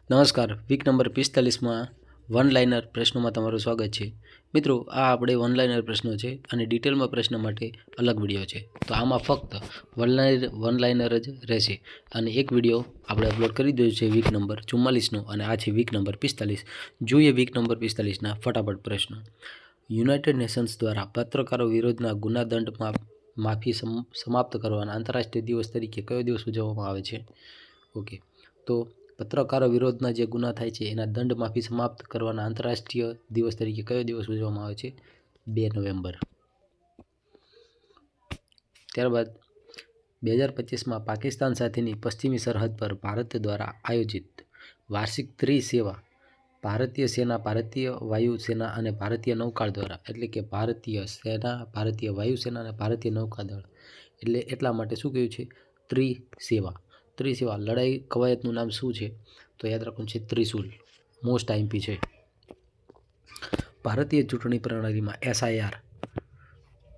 નમસ્કાર. Week number 45માં one liner પ્રશ્નોમાં તમારું સ્વાગત છે. મિત્રો, આ આપણે વન લાઇનર પ્રશ્નો છે અને ડિટેલમાં પ્રશ્ન માટે અલગ વિડીયો છે. તો આમાં ફક્ત વન લાઇનર જ રહેશે અને એક વિડીયો આપણે અપલોડ કરી દીધો છે વીક નંબર 44નો અને આ છે વીક નંબર 45. જોઈએ વીક નંબર 45ના ફટાફટ પ્રશ્નો. યુનાઇટેડ નેશન્સ દ્વારા પત્રકારો વિરોધના ગુના દંડમાં માફી સમાપ્ત કરવાના આંતરરાષ્ટ્રીય દિવસ તરીકે કયો દિવસ ઉજવવામાં આવે છે? ઓકે, તો પત્રકારો વિરોધના જે ગુના થાય છે એના દંડ માફી સમાપ્ત કરવાના આંતરરાષ્ટ્રીય દિવસ તરીકે કયો દિવસ ઉજવવામાં આવે છે? 2 નવેમ્બર. ત્યારબાદ 2025માં પાકિસ્તાન સાથેની પશ્ચિમી સરહદ પર ભારત દ્વારા આયોજિત વાર્ષિક ત્રિસેવા ભારતીય સેના, ભારતીય વાયુ સેના અને ભારતીય નૌકાદળ દ્વારા, એટલે કે ભારતીય સેના, ભારતીય વાયુસેના અને ભારતીય નૌકાદળ, એટલે એટલા માટે શું કહ્યું છે? ત્રિસેવા લડાઈ કવાયતનું નામ શું છે? તો યાદ રાખવાનું છે ત્રિશુલ. મોસ્ટ આઈએમપી છે. ભારતીય ચૂંટણી પ્રણાલીમાં SIR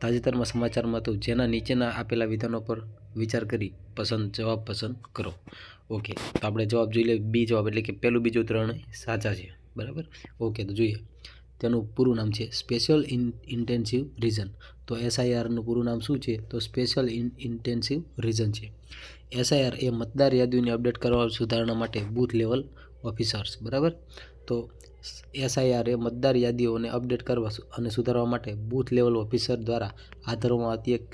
તાજેતરમાં સમાચારમાં હતું, જેના નીચેના આપેલા વિધાનો પર વિચાર કરી જવાબ પસંદ કરો. ઓકે, તો આપણે જવાબ જોઈ લઈએ. બી જવાબ, એટલે કે પહેલું, બીજું, ત્રણ સાચા છે. બરાબર. ઓકે, તો જોઈએ. તેનું પૂરું નામ છે સ્પેશિયલ ઇન્ટેન્સિવ રીજન. તો SIRનું પૂરું નામ શું છે? તો સ્પેશિયલ ઇન્ટેન્સિવ રીજન છે. SIR એ મતદાર યાદીઓને અપડેટ કરવા સુધારણા માટે બૂથ લેવલ ઓફિસર્સ. બરાબર. તો SIR એ મતદાર યાદીઓને અપડેટ કરવા અને સુધારવા માટે બૂથ લેવલ ઓફિસર દ્વારા હાથ ધરવામાં આવતી એક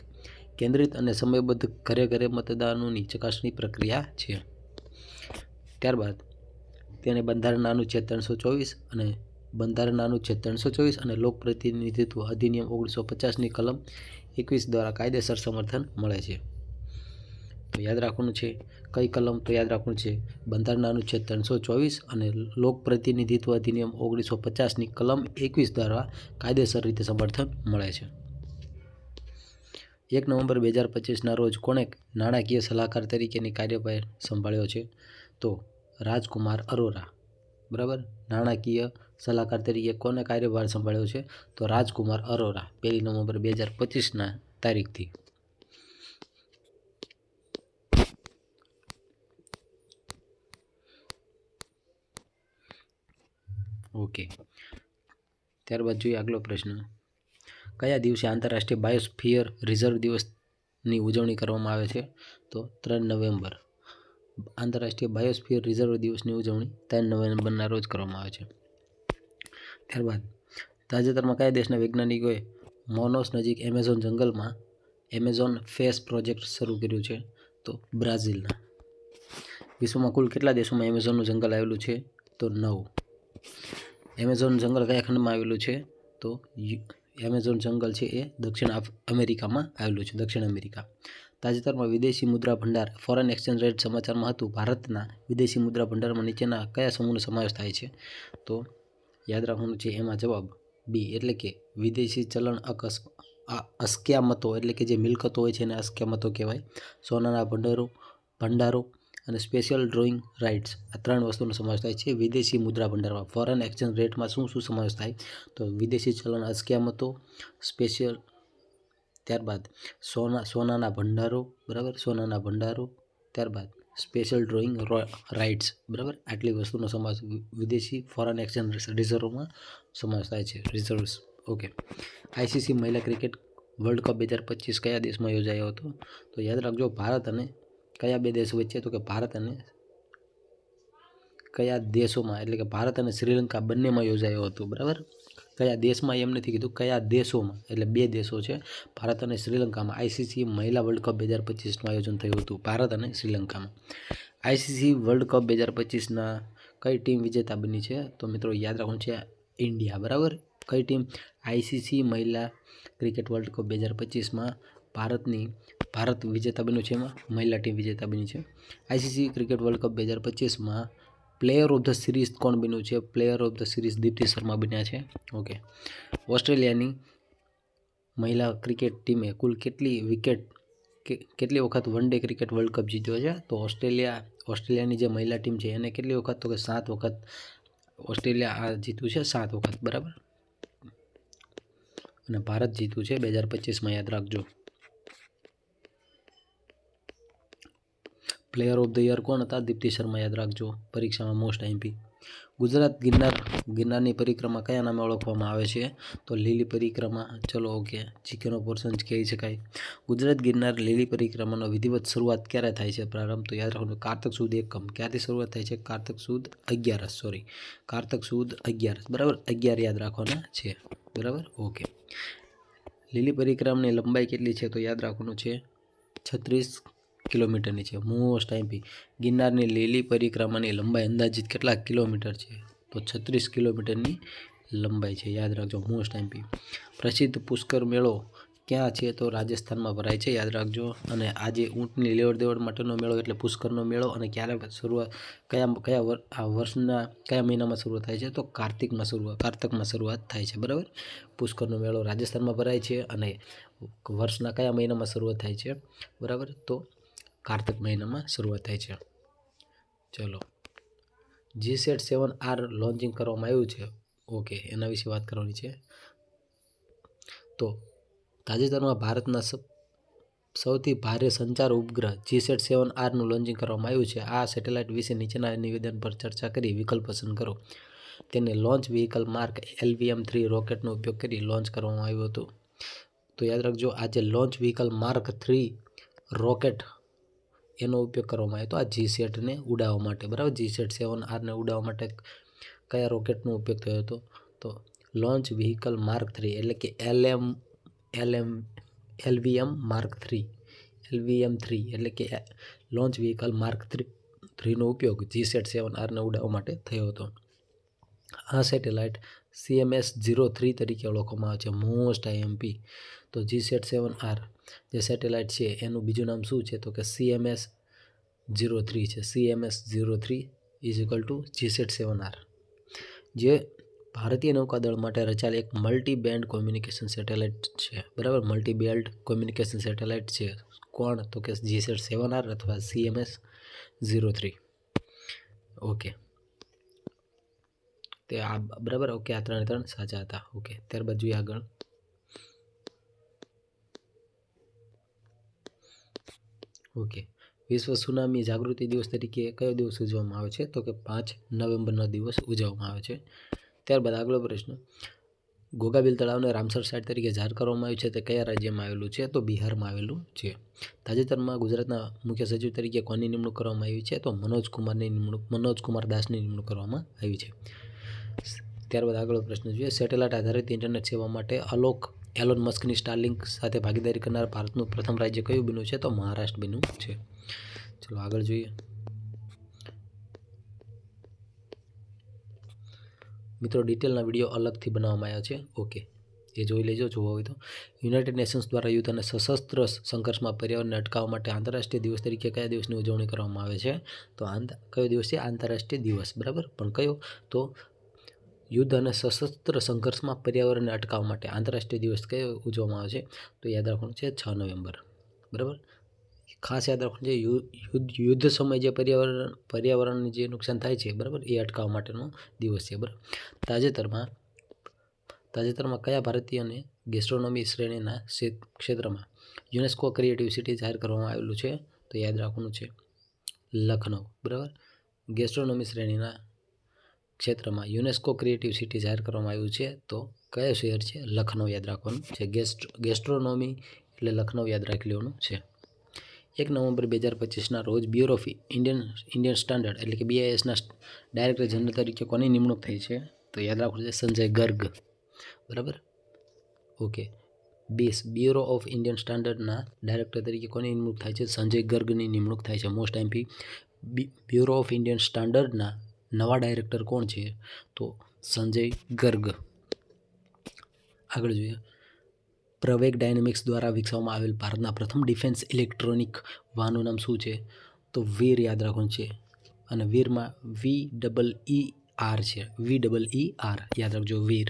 કેન્દ્રિત અને સમયબદ્ધ ઘરે ઘરે મતદાનોની ચકાસણી પ્રક્રિયા છે. ત્યારબાદ તેને બંધારણના અનુચ્છેદ 324 અને લોકપ્રતિનિધિત્વ અધિનિયમ 1950ની કલમ 21 દ્વારા કાયદેસર સમર્થન મળે છે. તો યાદ રાખવાનું છે કઈ કલમ? તો યાદ રાખવાનું છે બંધારણના અનુચ્છેદ 324 અને લોકપ્રતિનિધિત્વ અધિનિયમ 1950ની કલમ 21 દ્વારા કાયદેસર રીતે સમર્થન મળે છે. 1 નવેમ્બર 2025ના રોજ કોણે નાણાકીય સલાહકાર તરીકેની કાર્યભાર સંભાળ્યો છે? તો રાજકુમાર અરોરા. બરાબર. નાણાકીય સલાહકાર તરીકે કોને કાર્યભાર સંભાળ્યો છે? તો રાજકુમાર અરોરા 1 નવેમ્બર 2025ના તારીખથી. ઓકે, ત્યારબાદ જોઈએ આગલો પ્રશ્ન. કયા દિવસે આંતરરાષ્ટ્રીય બાયોસ્ફિયર રિઝર્વ દિવસની ઉજવણી કરવામાં આવે છે? તો 3 નવેમ્બર. આંતરરાષ્ટ્રીય બાયોસ્ફિયર રિઝર્વ દિવસની ઉજવણી 3 નવેમ્બરના રોજ કરવામાં આવે છે. ત્યારબાદ તાજેતરમાં કયા દેશના વૈજ્ઞાનિકોએ મોનોસ નજીક એમેઝોન જંગલમાં એમેઝોન ફેસ પ્રોજેક્ટ શરૂ કર્યું છે? તો બ્રાઝિલના. વિશ્વમાં કુલ કેટલા દેશોમાં એમેઝોનનું જંગલ આવેલું છે? તો 9. એમેઝોન જંગલ કયા ખંડમાં આવેલું છે? તો એમેઝોન જંગલ છે એ દક્ષિણ અમેરિકામાં આવેલું છે, દક્ષિણ અમેરિકા. તાજેતરમાં વિદેશી મુદ્રા ભંડાર ફોરેન એક્સચેન્જ રેટ સમાચારમાં હતું, ભારતના વિદેશી મુદ્રા ભંડારમાં નીચેના કયા સમૂહનો સમાવેશ થાય છે? તો યાદ રાખવાનું છે એમાં જવાબ બી, એટલે કે વિદેશી ચલણ અસ્ક્યામતો, એટલે કે જે મિલકતો હોય છે એને અસ્ક્યામતો કહેવાય. સોનાના ભંડારો અને સ્પેશિયલ ડ્રોઈંગ રાઇટ્સ, આ 3 વસ્તુનો સમાવેશ થાય છે વિદેશી મુદ્રા ભંડારમાં. ફોરેન એક્સચેન્જ રેટમાં શું સમાવેશ થાય? તો વિદેશી ચલણ અસ્ક્યામતો, સ્પેશિયલ, ત્યારબાદ સોનાના ભંડારો. બરાબર, સોનાના ભંડારો, ત્યારબાદ સ્પેશિયલ ડ્રોઈંગ રાઇટ્સ. બરાબર, આટલી વસ્તુનો સમાવેશ વિદેશી ફોરેન એક્સચેન્જ રિઝર્વમાં સમાવેશ થાય છે, રિઝર્વ્સ. ઓકે, ICC મહિલા ક્રિકેટ વર્લ્ડ કપ 2025 કયા દેશમાં યોજાયો હતો? તો યાદ રાખજો, ભારત અને કયા 2 દેશ વચ્ચે? તો કે ભારત અને કયા દેશોમાં, એટલે કે ભારત અને શ્રીલંકા બંનેમાં યોજાયો હતો. બરાબર, કયા દેશમાં એમ નથી કીધું, કયા દેશોમાં, એટલે 2 દેશો છે ભારત અને શ્રીલંકામાં. ICC મહિલા વર્લ્ડ કપ 2025નું આયોજન થયું હતું ભારત અને શ્રીલંકામાં. ICC વર્લ્ડ કપ 2025ના કઈ ટીમ વિજેતા બની છે? તો મિત્રો યાદ રાખવાનું છે ઇન્ડિયા. બરાબર, કઈ ટીમ? ICC મહિલા ક્રિકેટ વર્લ્ડ કપ 2025માં ભારત વિજેતા બન્યું છે. એમાં મહિલા ટીમ વિજેતા બની છે. ICC ક્રિકેટ વર્લ્ડ કપ 2025માં પ્લેયર ઓફ ધ સિરીઝ કોણ બન્યું છે? Player of the series Deepti Sharma બન્યા છે. ઓકે, ઓસ્ટ્રેલિયાની મહિલા ક્રિકેટ ટીમે કુલ કેટલી વખત one day cricket world cup જીત્યો છે? તો ઓસ્ટ્રેલિયાની જે મહિલા ટીમ છે એને કેટલી વખત? તો કે 7 વખત ઓસ્ટ્રેલિયા આ જીત્યું છે, 7 વખત. બરાબર, અને ભારત જીત્યું છે 2025માં, યાદ રાખજો. પ્લેયર ઓફ ધ યર કોણ હતા? દીપ્તિ શર્મા, યાદ રાખજો, પરીક્ષામાં મોસ્ટ આઈએમપી. ગુજરાત ગિરનારની પરિક્રમા કયા નામે ઓળખવામાં આવે છે? તો લીલી પરિક્રમા. ચલો ઓકે, જીકેનો પોર્શન કહી શકાય. ગુજરાત ગિરનાર લીલી પરિક્રમાનો વિધિવત શરૂઆત ક્યારે થાય છે? પ્રારંભ તો યાદ રાખવાનું, કારતક સુદ એકમ. ક્યાંથી શરૂઆત થાય છે? કારતક સુદ 11, કારતક સુદ 11, બરાબર, 11 યાદ રાખવાના છે, બરાબર, ઓકે. લીલી પરિક્રમાની લંબાઈ કેટલી છે? તો યાદ રાખવાનું છે 36 કિલોમીટરની છે. મોસ્ટ આઈએમપી, ગિરનારની લીલી પરિક્રમાની લંબાઈ અંદાજિત કેટલા કિલોમીટર છે? તો 36 કિલોમીટરની લંબાઈ છે, યાદ રાખજો, મોસ્ટ આઈએમપી. પ્રસિદ્ધ પુષ્કર મેળો ક્યાં છે? તો રાજસ્થાનમાં ભરાય છે, યાદ રાખજો. અને આજે ઊંટની લેવડ દેવડ માટેનો મેળો એટલે પુષ્કરનો મેળો. અને ક્યારે શરૂઆત, કયા વર્ષના કયા મહિનામાં શરૂઆત થાય છે? તો કારતકમાં શરૂઆત થાય છે, બરાબર. પુષ્કરનો મેળો રાજસ્થાનમાં ભરાય છે અને વર્ષના કયા મહિનામાં શરૂઆત થાય છે? બરાબર, તો કારતક મહિનામાં શરૂઆત થાય છે. ચલો, GSAT-7R લોન્ચિંગ કરવામાં આવ્યું છે, ઓકે, એના વિશે વાત કરવાની છે. તો તાજેતરમાં ભારતના સૌથી ભારે સંચાર ઉપગ્રહ GSAT-7Rનું લોન્ચિંગ કરવામાં આવ્યું છે. આ સેટેલાઇટ વિશે નીચેના નિવેદન પર ચર્ચા કરી વિકલ્પ પસંદ કરો. તેને લોન્ચ વ્હીકલ માર્ક LVM-3 રોકેટનો ઉપયોગ કરી લોન્ચ કરવામાં આવ્યું હતું. તો યાદ રાખજો, આ જે લોન્ચ વ્હીકલ માર્ક 3 રોકેટ એનો ઉપયોગ કરવામાં આવ્યો હતો આ GSATને ઉડાવવા માટે, બરાબર. GSAT-7Rને ઉડાવવા માટે કયા રોકેટનો ઉપયોગ થયો હતો? તો લોન્ચ વ્હીકલ માર્ક 3 એટલે કે LVM માર્ક 3, LVM-3 એટલે કે લોન્ચ વ્હીકલ માર્ક 3નો ઉપયોગ GSAT-7Rને ઉડાવવા માટે થયો હતો. આ સેટેલાઇટ CMS-03 તરીકે ઓળખવામાં આવે છે, મોસ્ટ આઈએમપી. તો GSAT-7R જે સેટેલાઇટ છે એનું બીજું નામ શું છે? તો કે CMS-03 છે. CMS-03 GSAT-7R, જે ભારતીય નૌકાદળ માટે રચાયેલ એક મલ્ટી બેન્ડ કોમ્યુનિકેશન સેટેલાઇટ છે, બરાબર. મલ્ટી બેન્ડ કોમ્યુનિકેશન સેટેલાઇટ છે. કોણ? તો કે GSAT-7R અથવા CMS-03, ઓકે. તે આ બરાબર, ઓકે, આ ત્રણ સાચા હતા, ઓકે. ત્યારબાદ જોઈએ આગળ. ઓકે, વિશ્વ સુનામી જાગૃતિ દિવસ તરીકે કયો દિવસ ઉજવવામાં આવે છે? તો કે 5 નવેમ્બરનો દિવસ ઉજવવામાં આવે છે. ત્યારબાદ આગલો પ્રશ્ન, ગોગાબિલ તળાવને રામસર સાઇટ તરીકે જાહેર કરવામાં આવ્યું છે, તે કયા રાજ્યમાં આવેલું છે? તો બિહારમાં આવેલું છે. તાજેતરમાં ગુજરાતના મુખ્ય સચિવ તરીકે કોની નિમણૂક કરવામાં આવી છે? તો મનોજ કુમાર દાસની નિમણૂક કરવામાં આવી છે. ત્યારબાદ આગળનો પ્રશ્ન જોઈએ, સેટેલાઇટ આધારિત ઇન્ટરનેટ સેવા માટે એલોન મસ્કની સ્ટારલિંક સાથે ભાગીદારી કરનાર ભારતનું પ્રથમ રાજ્ય કયું બન્યું છે? તો મહારાષ્ટ્ર બન્યું છે. ચલો આગળ જોઈએ. મિત્રો, ડિટેલના વિડીયો અલગથી બનાવવામાં આવ્યા છે, ઓકે, એ જોઈ લેજો જોવા હોય તો. યુનાઇટેડ નેશન્સ દ્વારા યુદ્ધ અને સશસ્ત્ર સંઘર્ષમાં પર્યાવરણને અટકાવવા માટે આંતરરાષ્ટ્રીય દિવસ તરીકે કયા દિવસની ઉજવણી કરવામાં આવે છે? તો કયો દિવસ છે? આંતરરાષ્ટ્રીય દિવસ, બરાબર. પણ કયો? તો યુદ્ધ અને સશસ્ત્ર સંઘર્ષમાં પર્યાવરણને અટકાવવા માટે આંતરરાષ્ટ્રીય દિવસ કયો ઉજવવામાં આવે છે? તો યાદ રાખવાનું છે 6 નવેમ્બર, બરાબર. ખાસ યાદ રાખવાનું છે, યુદ્ધ સમય જે પર્યાવરણને જે નુકસાન થાય છે, બરાબર, એ અટકાવવા માટેનો દિવસ છે, બરાબર. તાજેતરમાં કયા ભારતીયને ગેસ્ટ્રોનોમી શ્રેણીના ક્ષેત્રમાં યુનેસ્કો ક્રિએટિવ સિટી જાહેર કરવામાં આવેલું છે? તો યાદ રાખવાનું છે લખનઉ, બરાબર. ગેસ્ટ્રોનોમી શ્રેણીના ક્ષેત્રમાં યુનેસ્કો ક્રિએટિવ સિટી જાહેર કરવામાં આવ્યું છે, તો કયો શહેર છે? લખનઉ યાદ રાખવાનું છે. ગેસ્ટ્રોનોમી એટલે લખનઉ યાદ રાખી લેવાનું છે. 1 નવેમ્બર 2025ના રોજ બ્યુરો ઓફ ઇન્ડિયન સ્ટાન્ડર્ડ એટલે કે BISના ડાયરેક્ટર જનરલ તરીકે કોની નિમણૂક થઈ છે? તો યાદ રાખવું છે સંજય ગર્ગ, બરાબર, ઓકે. બ્યુરો ઓફ ઇન્ડિયન સ્ટાન્ડર્ડના ડાયરેક્ટર તરીકે કોની નિમણૂક થાય છે? સંજય ગર્ગની નિમણૂક થાય છે, most IMP. Bureau of Indian સ્ટાન્ડર્ડના નવા ડાયરેક્ટર કોણ છે? તો સંજય ગર્ગ. આગળ જોઈએ, પ્રવેગ ડાયનેમિક્સ દ્વારા વિકસાવવામાં આવેલ ભારતના પ્રથમ ડિફેન્સ ઇલેક્ટ્રોનિક વાહનનું નામ શું છે? તો વીર યાદ રાખવાનું છે. અને વીરમાં VEER છે, VEER યાદ રાખજો, વીર.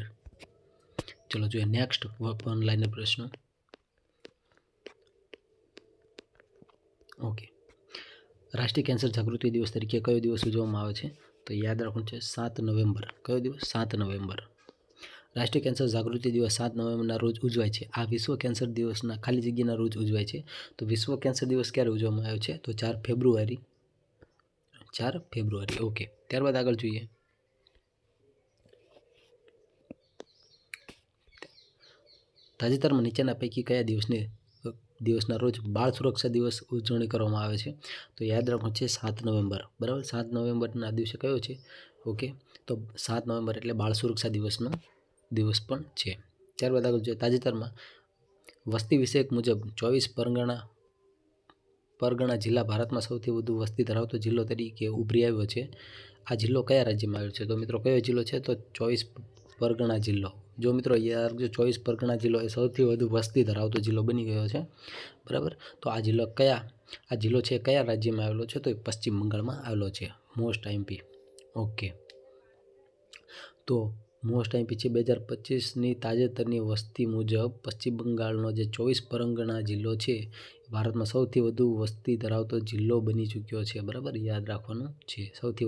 ચલો જોઈએ નેક્સ્ટ ઓનલાઈન પ્રશ્ન. ઓકે, રાષ્ટ્રીય કેન્સર જાગૃતિ દિવસ તરીકે કયો દિવસ ઉજવવામાં આવે છે? તો યાદ રાખવાનું છે 7 નવેમ્બર. કયો દિવસ? 7 નવેમ્બર. રાષ્ટ્રીય કેન્સર જાગૃતિ દિવસ 7 નવેમ્બરના રોજ ઉજવાય છે. આ વિશ્વ કેન્સર દિવસના ખાલી જગ્યાના રોજ ઉજવાય છે. તો વિશ્વ કેન્સર દિવસ ક્યારે ઉજવવામાં આવ્યો છે? તો 4 ફેબ્રુઆરી 4 ફેબ્રુઆરી. ઓકે, ત્યારબાદ આગળ જોઈએ. તાજેતરમાં નીચેના પૈકી કયા દિવસના રોજ બાળ સુરક્ષા દિવસ ઉજવણી કરવામાં આવે છે? તો યાદ રાખવાનું છે 7 નવેમ્બર. બરાબર, 7 નવેમ્બરના દિવસે કયો છે? ઓકે, તો 7 નવેમ્બર એટલે બાળ સુરક્ષા દિવસનો દિવસ પણ છે. ત્યારબાદ આગળ જોઈએ. તાજેતરમાં વસ્તી વિષયક મુજબ 24 પરગણા જિલ્લા ભારતમાં સૌથી વધુ વસ્તી ધરાવતો જિલ્લો તરીકે ઉભરી આવ્યો છે. આ જિલ્લો કયા રાજ્યમાં આવ્યો છે? તો મિત્રો કયો જિલ્લો છે? તો 24 પરગણા જિલ્લો. જો મિત્રો યાદ રાખજો, 24 પરગણા જિલ્લો એ સૌથી વધુ વસ્તી ધરાવતો જિલ્લો બની ગયો છે. બરાબર, તો આ જિલ્લો છે કયા રાજ્યમાં આવેલો છે? તો એ પશ્ચિમ બંગાળમાં આવેલો છે. Most IMP. ઓકે, તો મોસ્ટ આઈએમપી છે 2025ની તાજેતરની વસ્તી મુજબ પશ્ચિમ બંગાળનો જે 24 પરગણા જિલ્લો છે ભારતમાં સૌથી વધુ વસ્તી ધરાવતો જિલ્લો બની ચૂક્યો છે. બરાબર, યાદ રાખવાનું છે. સૌથી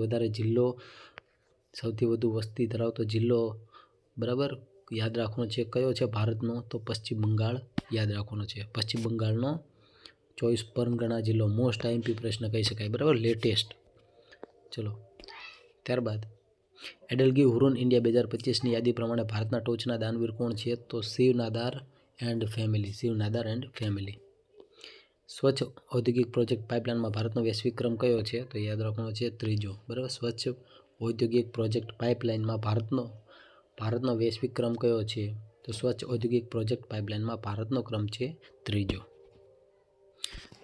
વધુ વસ્તી ધરાવતો જિલ્લો, બરાબર, યાદ રાખવાનો છે. કયો છે ભારતનો? તો પશ્ચિમ બંગાળ યાદ રાખવાનો છે. પશ્ચિમ બંગાળનો 24 પરગણા જિલ્લો મોસ્ટ આઈએમપી પ્રશ્ન કહી શકાય. બરાબર, લેટેસ્ટ. ચલો, ત્યારબાદ એડલગી હુરોન ઇન્ડિયા 2025ની યાદી પ્રમાણે ભારતના ટોચના દાનવીર કોણ છે? તો શિવ નાદાર એન્ડ ફેમિલી. સ્વચ્છ ઔદ્યોગિક પ્રોજેક્ટ પાઇપલાઇનમાં ભારતનો વૈશ્વિક ક્રમ કયો છે? તો યાદ રાખવાનો છે 3જો. બરાબર, સ્વચ્છ ઔદ્યોગિક પ્રોજેક્ટ પાઇપલાઇનમાં ભારતનો વૈશ્વિક ક્રમ કયો છે? તો સ્વચ્છ ઔદ્યોગિક પ્રોજેક્ટ પાઇપલાઇનમાં ભારતનો ક્રમ છે 3જો.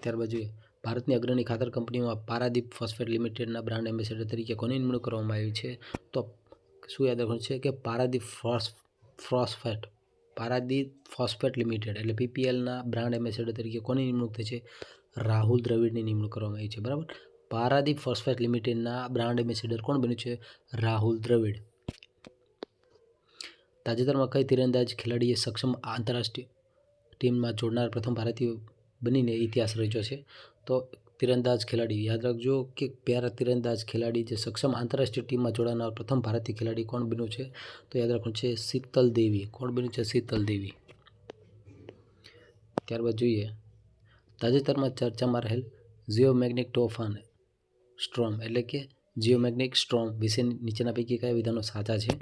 ત્યારબાદ જોઈએ. ભારતની અગ્રણી ખાતર કંપનીમાં પારાદીપ ફોસ્ફેટ લિમિટેડના બ્રાન્ડ એમ્બેસેડર તરીકે કોની નિમણૂક કરવામાં આવી છે? તો શું યાદ રાખવાનું છે કે પારાદીપ ફોસ્ફેટ લિમિટેડ એટલે PPLના બ્રાન્ડ એમ્બેસેડર તરીકે કોની નિમણૂક થઈ છે? રાહુલ દ્રવિડની નિમણૂક કરવામાં આવી છે. બરાબર, પારાદીપ ફોસ્ફેટ લિમિટેડના બ્રાન્ડ એમ્બેસેડર કોણ બન્યું છે? રાહુલ દ્રવિડ. તાજેતરમાં કઈ તીરંદાજ ખેલાડીએ સક્ષમ આંતરરાષ્ટ્રીય ટીમમાં જોડનાર પ્રથમ ભારતીય બનીને ઇતિહાસ રચ્યો છે? તો તીરંદાજ ખેલાડી યાદ રાખજો કે પેરા તીરંદાજ ખેલાડી જે સક્ષમ આંતરરાષ્ટ્રીય ટીમમાં જોડાનાર પ્રથમ ભારતીય ખેલાડી કોણ બન્યું છે? તો યાદ રાખવાનું છે શીતલ દેવી. કોણ બન્યું છે? શીતલ દેવી. ત્યારબાદ જોઈએ. તાજેતરમાં ચર્ચામાં રહેલ જીઓમેગ્નેટિક સ્ટ્રોમ વિશે નીચેના પૈકી કયા વિધાનો સાચા છે?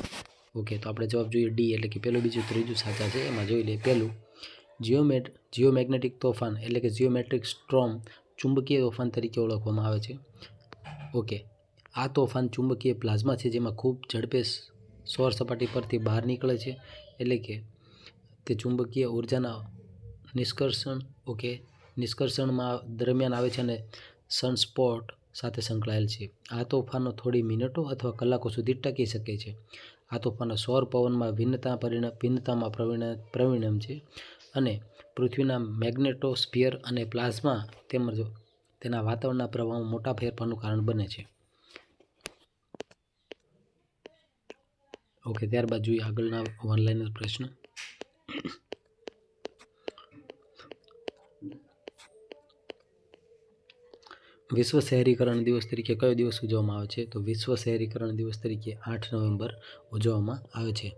ઓકે, તો આપણે જવાબ જોઈએ ડી એટલે કે પહેલું, બીજું, ત્રીજું સાચા છે. એમાં જોઈ લઈએ. પહેલું, જીઓમેગ્નેટિક તોફાન એટલે કે જીઓમેટ્રિક સ્ટ્રોમ ચુંબકીય તોફાન તરીકે ઓળખવામાં આવે છે. ઓકે, આ તોફાન ચુંબકીય પ્લાઝ્મા છે જેમાં ખૂબ ઝડપે સૌર સપાટી પરથી બહાર નીકળે છે. એટલે કે તે ચુંબકીય ઉર્જાના નિષ્કર્ષણમાં દરમિયાન આવે છે અને સનસ્પોટ સાથે સંકળાયેલ છે. આ તોફાનો થોડી મિનિટો અથવા કલાકો સુધી ટકી શકે છે. આ તોફાનો સૌર પવનમાં ભિન્નતામાં પરિણમે છે અને પૃથ્વીના મેગ્નેટોસ્ફિયર અને પ્લાઝ્મા તેમજ તેના વાતાવરણના પ્રવાહમાં મોટા ફેરફારનું કારણ બને છે. ઓકે, ત્યારબાદ જોઈએ આગળના વન-લાઇનર પ્રશ્ન. વિશ્વ શહેરીકરણ દિવસ તરીકે કયો દિવસ ઉજવવામાં આવે છે? તો વિશ્વ શહેરીકરણ દિવસ તરીકે 8 નવેમ્બર ઉજવવામાં આવે છે.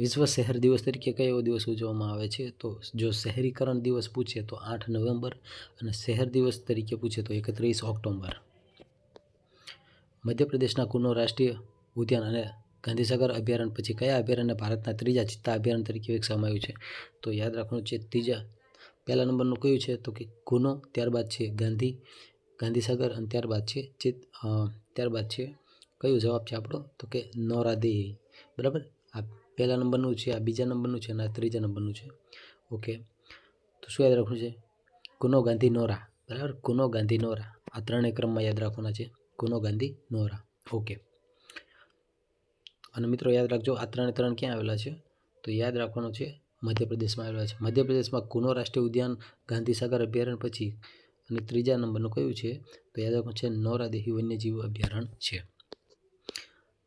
વિશ્વ શહેર દિવસ તરીકે કયો દિવસ ઉજવવામાં આવે છે? તો જો શહેરીકરણ દિવસ પૂછે તો 8 નવેમ્બર અને શહેર દિવસ તરીકે પૂછે તો 31 ઓક્ટોબર. મધ્યપ્રદેશના કુનો રાષ્ટ્રીય ઉદ્યાન અને ગાંધીસાગર અભયારણ્ય પછી કયા અભયારણ્યને ભારતના ત્રીજા ચિત્તા અભયારણ્ય તરીકે વિકસાવવામાં આવ્યું છે? તો યાદ રાખવાનું છે પહેલા નંબરનું કયું છે? તો કે કુનો, ત્યારબાદ છે ગાંધીસાગર અને ત્યારબાદ છે કયો જવાબ છે આપણો? તો કે નોરાદેહી. બરાબર, આ પહેલા નંબરનું છે, આ બીજા નંબરનું છે અને આ ત્રીજા નંબરનું છે. ઓકે, તો શું યાદ રાખવું છે? કુનો, ગાંધી, નોરા. બરાબર, કુનો, ગાંધી, નોરા આ ત્રણેય ક્રમમાં યાદ રાખવાના છે. કુનો, ગાંધી, નોરા. ઓકે, અને મિત્રો યાદ રાખજો આ ત્રણ ક્યાં આવેલા છે? તો યાદ રાખવાનું છે મધ્યપ્રદેશમાં આવેલા છે. મધ્યપ્રદેશમાં કુનો રાષ્ટ્રીય ઉદ્યાન, ગાંધીસાગર અભયારણ્ય પછી અને ત્રીજા નંબરનું કયું છે? તો યાદ રાખવાનું છે નોરાદેહી વન્યજીવ અભયારણ્ય છે.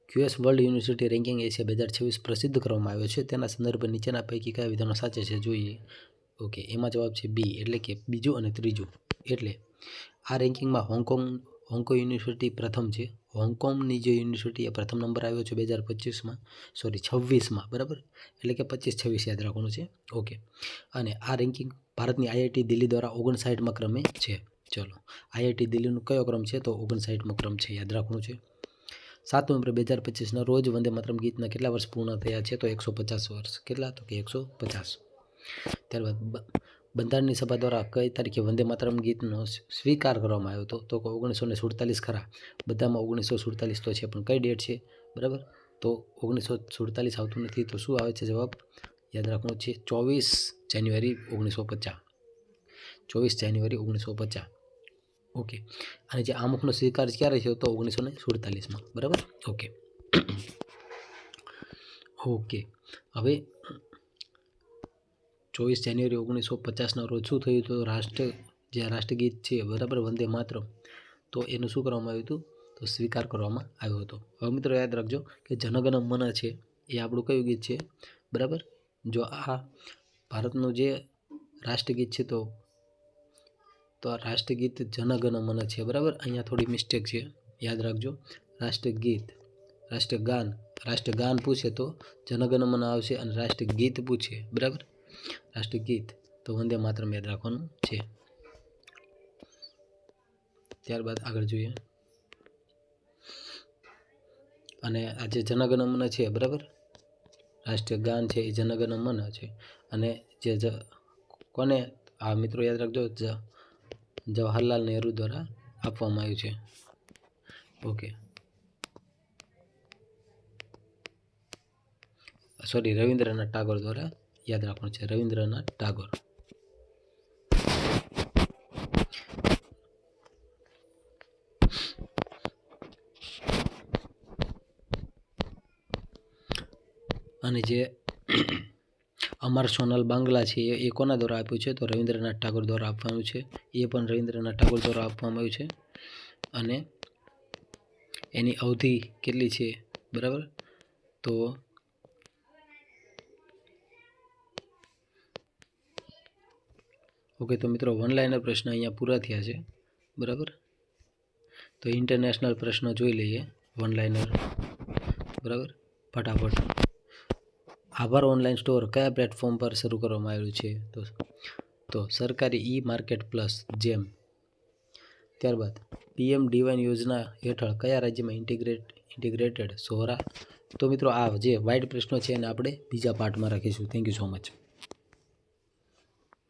QS world university ranking Asia 2026 પ્રસિદ્ધ કરવામાં આવ્યો છે. તેના સંદર્ભે નીચેના પૈકી કયા વિધાનો સાચા છે? જોઈએ. ઓકે, એમાં જવાબ છે બી એટલે કે બીજું અને ત્રીજું. એટલે આ રેન્કિંગમાં હોંગકોંગ યુનિવર્સિટી પ્રથમ છે. હોંગકોંગની જે યુનિવર્સિટી એ પ્રથમ નંબર આવ્યો છે 26માં. બરાબર, એટલે કે 25-26 યાદ રાખવાનું છે. ઓકે, અને આ રેન્કિંગ ભારતની IIT દિલ્હી દ્વારા 59માં ક્રમે છે. ચલો, આઈઆઈટી દિલ્હીનો કયો ક્રમ છે? તો 59મો ક્રમ છે, યાદ રાખવાનું છે. 7 નવેમ્બર 2025ના રોજ વંદે માતરમ ગીતના કેટલા વર્ષ પૂર્ણ થયા છે? તો 150 વર્ષ. કેટલા? તો કે 150. ત્યારબાદ બંધારણની સભા દ્વારા કઈ તારીખે વંદે માતરમ ગીતનો સ્વીકાર કરવામાં આવ્યો હતો? તો 1947 ખરા. બધામાં 1947 તો છે, પણ કઈ ડેટ છે? બરાબર, તો 1947 આવતું નથી, તો શું આવે છે જવાબ? યાદ રાખવાનું છે 24 જાન્યુઆરી 1950. 24 જાન્યુઆરી 1950. ઓકે. અને જે આમુખનો સ્વીકાર ક્યારે થયો? તો 1947માં. બરાબર, ઓકે. ઓકે, હવે 24 જાન્યુઆરી 1950ના રોજ શું થયું હતું? જે રાષ્ટ્રગીત છે, બરાબર, વંદે માતરમ, તો એનું શું કરવામાં આવ્યું હતું? તો સ્વીકાર કરવામાં આવ્યો હતો. હવે મિત્રો યાદ રાખજો કે જનગણ મન છે એ આપણું કયું ગીત છે? બરાબર, જો આ ભારતનું જે રાષ્ટ્રગીત છે, તો આ રાષ્ટ્રગીત જનગણ મન છે. બરાબર, અહીંયા થોડી મિસ્ટેક છે, યાદ રાખજો. રાષ્ટ્રગીત, રાષ્ટ્રગાન પૂછે તો જનગણ મન આવશે, અને રાષ્ટ્રગીત પૂછે, બરાબર, રાષ્ટ્રગીત તો વંદે માતરમ યાદ રાખવાનું છે. ત્યારબાદ આગળ જોઈએ. અને આ જે જનગણ મન છે, બરાબર, રાષ્ટ્રગાન છે એ જનગણ મન છે. અને જે કોને આ મિત્રો યાદ રાખજો, જવાહરલાલ નહેરુ દ્વારા આપવામાં આવ્યું છે. ઓકે, સોરી, રવિન્દ્રનાથ ટાગોર દ્વારા યાદ રાખવાનું છે, રવિન્દ્રનાથ ટાગોર. અને જે અમર સોનલ બાંગ્લા છે એ કોના દ્વારા આપ્યું છે? તો રવિન્દ્રનાથ ટાગોર દ્વારા આપવામાં છે. એ પણ રવિન્દ્રનાથ ટાગોર દ્વારા આપવામાં આવ્યું છે. અને એની અવધિ કેટલી છે? બરાબર, તો ઓકે, તો મિત્રો વન લાઇનર પ્રશ્ન અહીંયા પૂરા થયા છે. બરાબર, તો ઇન્ટરનેશનલ પ્રશ્નો જોઈ લઈએ, વન લાઇનર. બરાબર, ફટાફટ. આભાર ઓનલાઈન સ્ટોર કયા પ્લેટફોર્મ પર શરૂ કરવામાં આવ્યું છે? તો સરકારી ઈ-માર્કેટ પ્લસ, જેમ. ત્યારબાદ પીએમ-ડીવાય યોજના હેઠળ કયા રાજ્યમાં ઇન્ટિગ્રેટેડ સોરા? તો મિત્રો આ જે વાઇડ પ્રશ્નો છે એને આપણે બીજા પાર્ટમાં રાખીશું. Thank you so much.